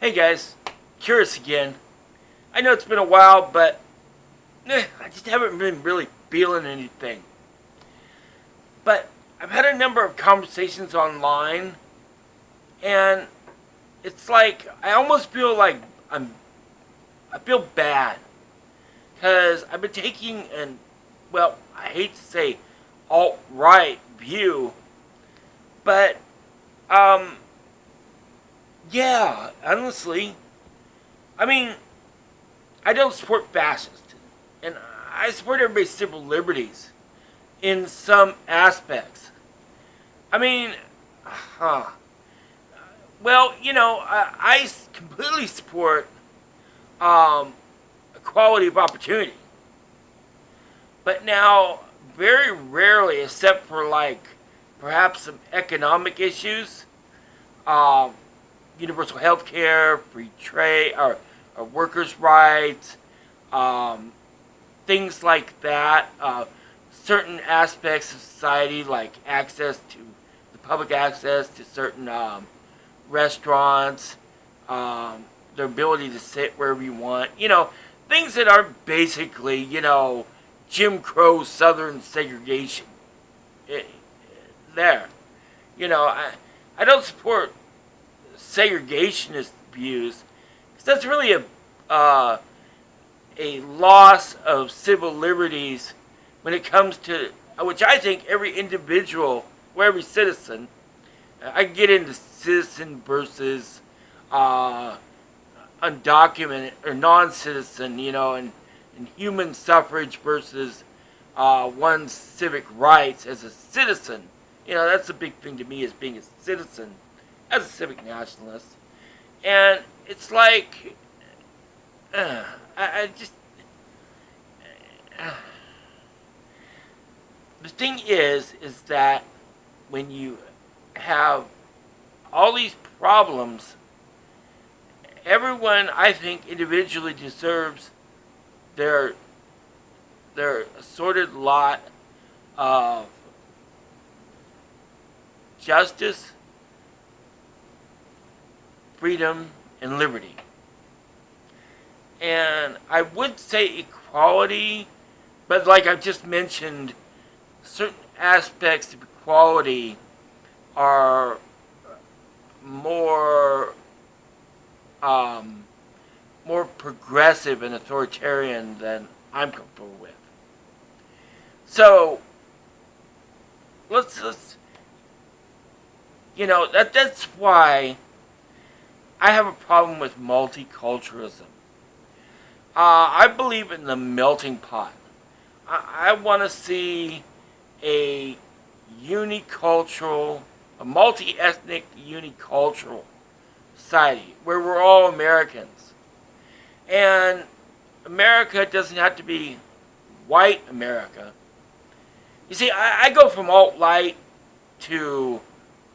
Hey guys, Curious again. I know it's been a while, but I just haven't been really feeling anything. But I've had a number of conversations online, and it's like I almost feel like I feel bad because I've been taking I hate to say alt-right view, but yeah, honestly, I mean, I don't support fascists, and I support everybody's civil liberties in some aspects. I mean, huh. Well, I completely support equality of opportunity. But now, very rarely, except for perhaps some economic issues, um, universal health care, free trade, or workers' rights, um, things like that. Certain aspects of society, like the public access to certain restaurants, their ability to sit wherever you want. Things that are basically, Jim Crow Southern segregation. It, there. I don't support segregationist views, because that's really a loss of civil liberties when it comes to, which I think every individual, or every citizen, I get into citizen versus undocumented or non-citizen, and human suffrage versus one's civic rights as a citizen. That's a big thing to me, as being a citizen, as a civic nationalist. And it's like, I just, the thing is that when you have all these problems, everyone, I think, individually deserves their assorted lot of justice, freedom, and liberty. And I would say equality, but like I've just mentioned, certain aspects of equality are more progressive and authoritarian than I'm comfortable with. So let's that's why I have a problem with multiculturalism. I believe in the melting pot. I want to see a unicultural, a multi-ethnic, unicultural society where we're all Americans. And America doesn't have to be white America. You see, I go from alt-right to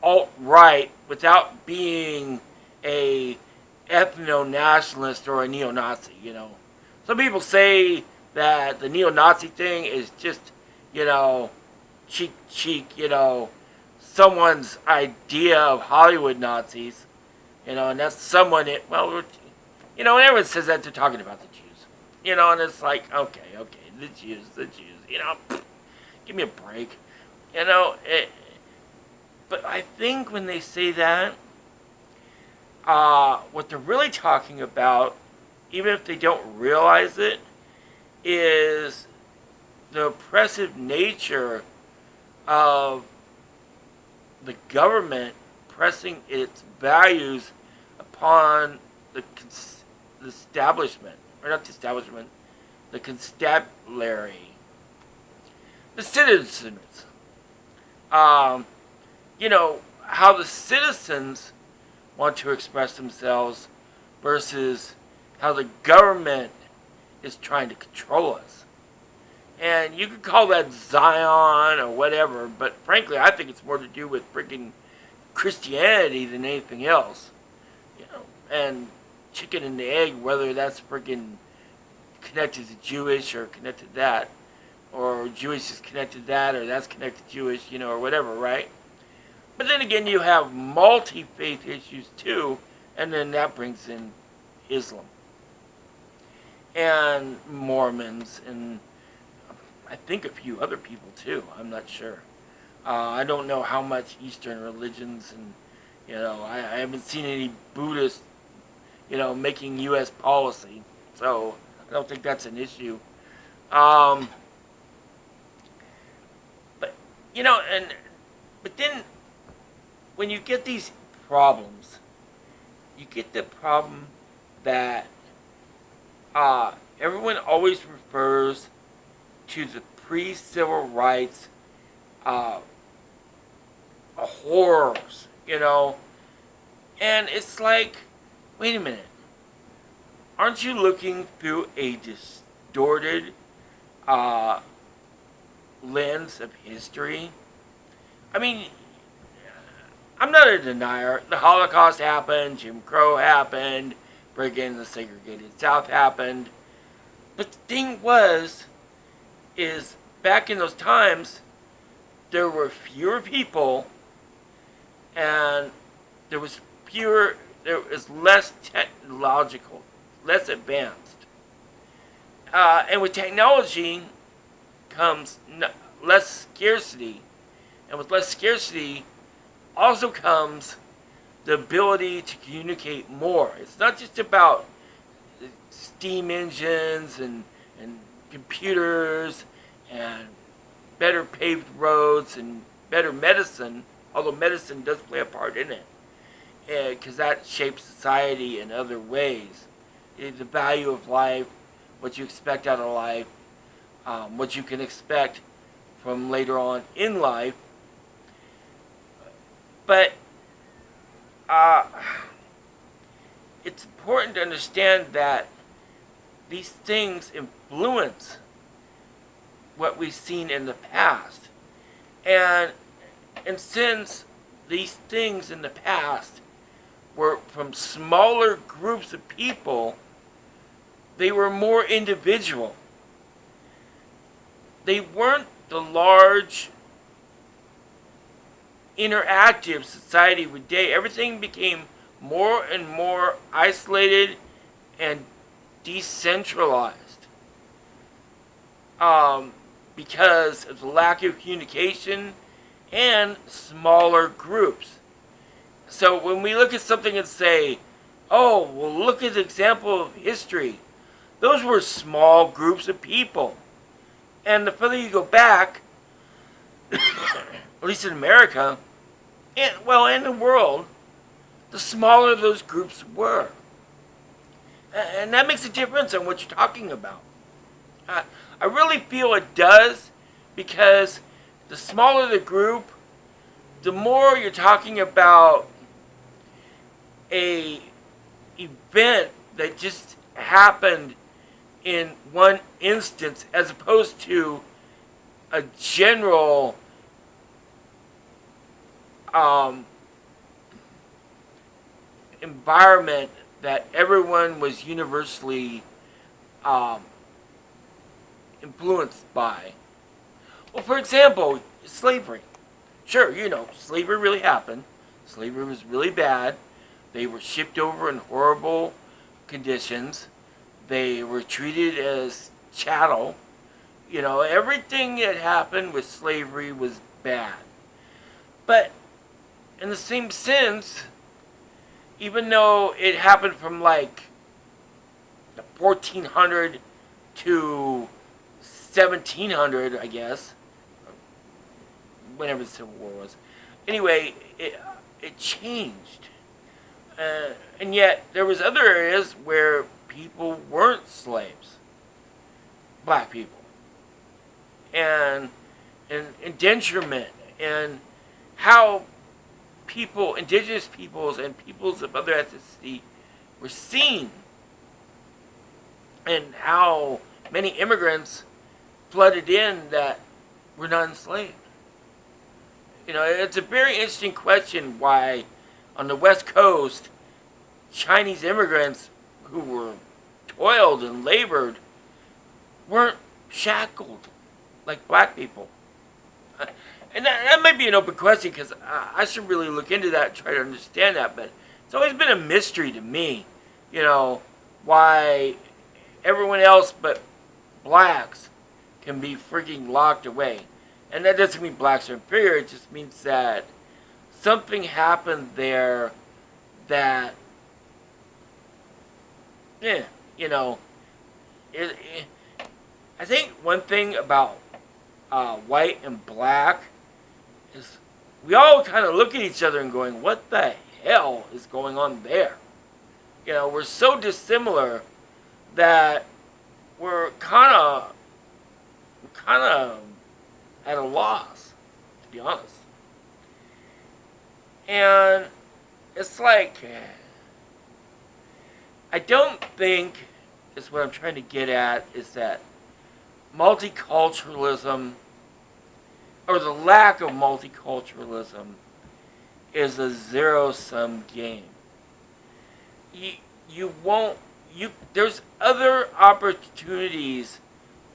alt-right without being a ethno-nationalist or a neo-Nazi, Some people say that the neo-Nazi thing is just, cheek, someone's idea of Hollywood Nazis, and that's someone, when everyone says that, they're talking about the Jews, and it's like, okay, the Jews, give me a break, but I think when they say that, what they're really talking about, even if they don't realize it, is the oppressive nature of the government pressing its values upon the establishment, or not the establishment, the constabulary, the citizens. How the citizens want to express themselves versus how the government is trying to control us. And you could call that Zion or whatever, but frankly, I think it's more to do with freaking Christianity than anything else. And chicken and the egg, whether that's freaking connected to Jewish or connected to that, or Jewish is connected to that, or that's connected to Jewish, or whatever, right? But then again, you have multi-faith issues too, And then that brings in Islam and Mormons and I think a few other people too. I'm not sure. I don't know how much Eastern religions and I haven't seen any Buddhists making U.S. policy, so I don't think that's an issue. But but then when you get these problems, you get the problem that everyone always refers to the pre-civil rights horrors, and it's like, wait a minute, aren't you looking through a distorted lens of history? I mean, I'm not a denier. The Holocaust happened, Jim Crow happened, breaking the segregated South happened. But the thing is back in those times, there were fewer people, and there was less technological, less advanced. And with technology comes less scarcity. And with less scarcity also comes the ability to communicate more. It's not just about steam engines and computers and better paved roads and better medicine, although medicine does play a part in it, because that shapes society in other ways. The value of life, what you expect out of life, what you can expect from later on in life. But it's important to understand that these things influence what we've seen in the past. And since these things in the past were from smaller groups of people, they were more individual. They weren't the large interactive society with day. Everything became more and more isolated and decentralized because of the lack of communication and smaller groups. So when we look at something and say, oh, well, look at the example of history, those were small groups of people. And the further you go back, at least in America, and in the world, the smaller those groups were. And that makes a difference on what you're talking about. I really feel it does, because the smaller the group, the more you're talking about a event that just happened in one instance, as opposed to a general environment that everyone was universally influenced by. Well, for example, slavery. Sure, slavery really happened. Slavery was really bad. They were shipped over in horrible conditions. They were treated as chattel. Everything that happened with slavery was bad. But in the same sense, even though it happened from like the 1400 to 1700, I guess, whenever the Civil War was. Anyway, it changed. And yet, there was other areas where people weren't slaves. Black people. And indenturement. And how people, indigenous peoples and peoples of other ethnicity were seen. And how many immigrants flooded in that were not enslaved. It's a very interesting question why on the West Coast, Chinese immigrants who were toiled and labored weren't shackled like black people. And that might be an open question, because I should really look into that and try to understand that. But It's always been a mystery to me, you know, why everyone else but blacks can be freaking locked away. And that doesn't mean blacks are inferior, it just means that something happened there that, you know, I think one thing about white and black is we all kind of look at each other and going, what the hell is going on there? You know, we're so dissimilar that we're kind of at a loss, to be honest. And it's like, I don't think, is what I'm trying to get at, is that multiculturalism, or the lack of multiculturalism, is a zero-sum game. There's other opportunities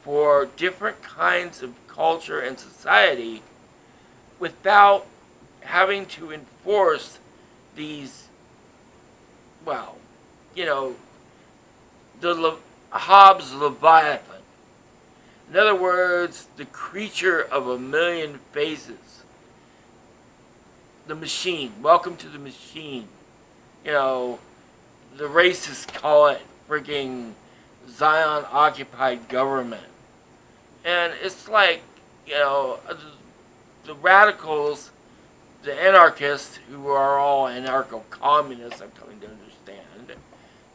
for different kinds of culture and society without having to enforce these, well, you know, the Hobbes' Leviathan. In other words, the creature of a million faces. The machine. Welcome to the machine. You know, the racists call it frigging Zion-occupied government. And it's like, you know, the radicals, the anarchists, who are all anarcho-communists, I'm coming to understand,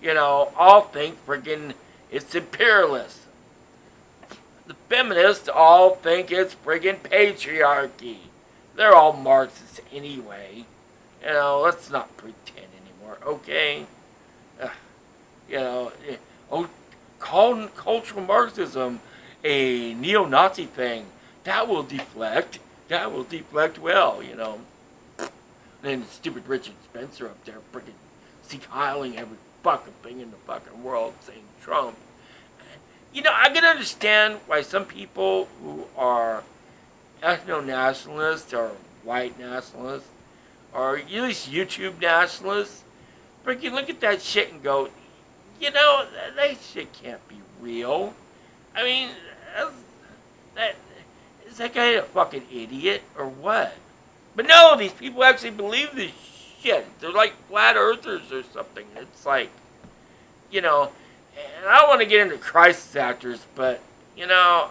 you know, all think friggin' it's imperialist. The feminists all think it's friggin' patriarchy. They're all Marxists anyway. You know, let's not pretend anymore, okay? You know, call cultural Marxism a neo-Nazi thing. That will deflect. That will deflect well, you know. And then stupid Richard Spencer up there friggin' seek-heiling every fucking thing in the fucking world saying Trump. You know, I can understand why some people who are ethno-nationalists or white nationalists, or at least YouTube nationalists, freaking look at that shit and go, you know, that shit can't be real. I mean, is that guy a fucking idiot or what? But no, these people actually believe this shit. They're like flat earthers or something. It's like, you know, and I don't want to get into crisis actors, but, you know,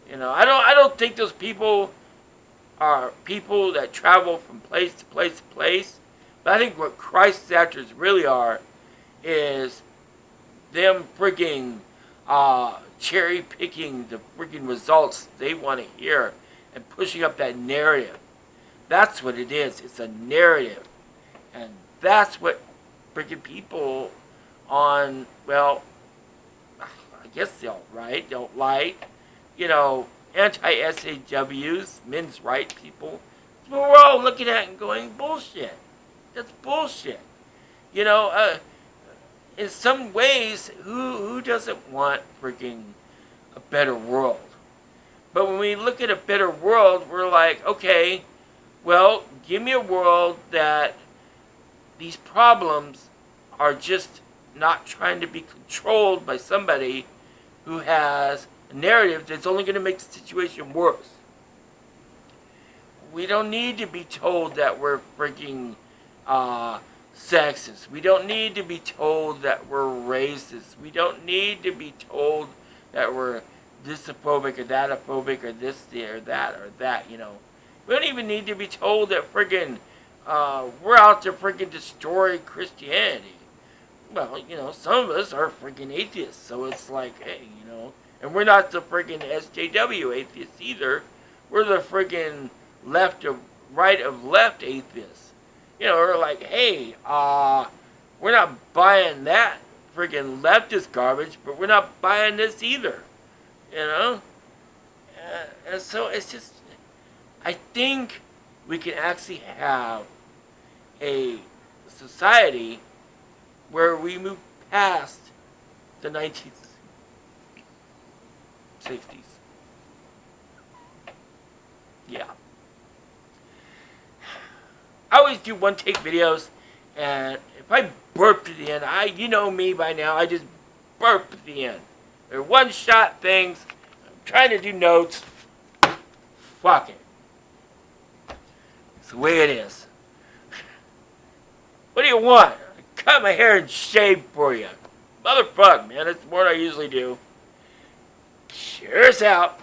you know, I don't think those people are people that travel from place to place to place. But I think what crisis actors really are is them frigging cherry picking the frigging results they want to hear and pushing up that narrative. That's what it is. It's a narrative. And that's what friggin' people on, well, I guess the alt-right, the alt-light, you know, anti-SAWs, men's rights people, we're all looking at and going, bullshit. That's bullshit. You know, in some ways, who doesn't want frigging a better world? But when we look at a better world, we're like, okay, well, give me a world that these problems are just not trying to be controlled by somebody who has a narrative that's only going to make the situation worse. We don't need to be told that we're freaking sexist. We don't need to be told that we're racist. We don't need to be told that we're thisophobic or thatophobic or this or that, you know. We don't even need to be told that friggin' we're out to friggin' destroy Christianity. Well, you know, some of us are friggin' atheists, so it's like, hey, you know, and we're not the friggin' SJW atheists either. We're the friggin' right of left atheists. You know, we're like, hey, we're not buying that friggin' leftist garbage, but we're not buying this either. You know? And so it's just, I think we can actually have a society where we move past the 1960s. Yeah. I always do one take videos, and if I burp to the end, you know me by now, I just burp at the end. They're one shot things. I'm trying to do notes. Fuck it. It's the way it is. What do you want? I cut my hair and shave for you. Motherfuck, man. That's more than I usually do. Cheers out.